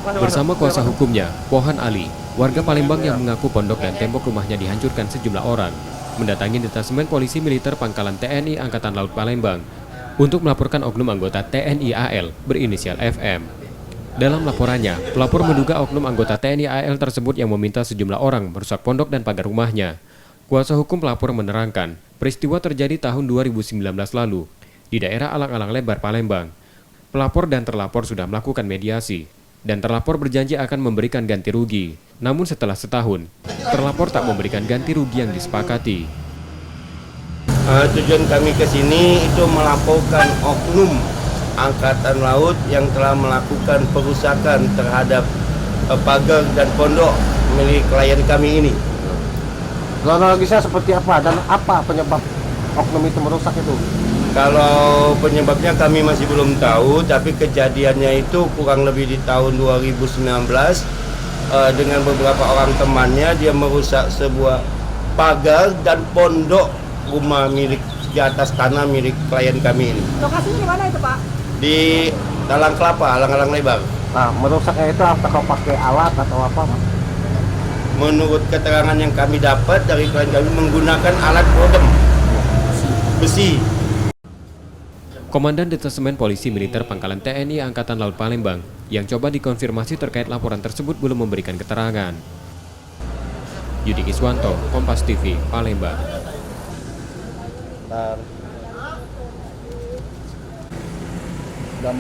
Bersama kuasa hukumnya, Pohan Ali, warga Palembang yang mengaku pondok dan tembok rumahnya dihancurkan sejumlah orang, mendatangi detasemen polisi militer Pangkalan TNI Angkatan Laut Palembang untuk melaporkan oknum anggota TNI AL berinisial FM. Dalam laporannya, pelapor menduga oknum anggota TNI AL tersebut yang meminta sejumlah orang merusak pondok dan pagar rumahnya. Kuasa hukum pelapor menerangkan, peristiwa terjadi tahun 2019 lalu di daerah Alang-Alang Lebar, Palembang. Pelapor dan terlapor sudah melakukan mediasi, dan terlapor berjanji akan memberikan ganti rugi. Namun setelah setahun, terlapor tak memberikan ganti rugi yang disepakati. Tujuan kami ke sini itu melaporkan oknum Angkatan Laut yang telah melakukan perusakan terhadap pagar dan pondok milik klien kami ini. Kronologisnya seperti apa dan apa penyebab oknum itu merusak itu? Kalau penyebabnya kami masih belum tahu, tapi kejadiannya itu kurang lebih di tahun 2019 dengan beberapa orang temannya. Dia merusak sebuah pagar dan pondok rumah milik di atas tanah milik klien kami ini. Lokasinya di mana itu, Pak? Di Dalang Kelapa, Alang-Alang Lebar. Nah, merusaknya itu apakah pakai alat atau apa, Pak? Menurut keterangan yang kami dapat dari klien kami menggunakan alat bodem besi. Komandan Detasemen Polisi Militer Pangkalan TNI Angkatan Laut Palembang yang coba dikonfirmasi terkait laporan tersebut belum memberikan keterangan. Yudi Kiswanto, Kompas TV, Palembang.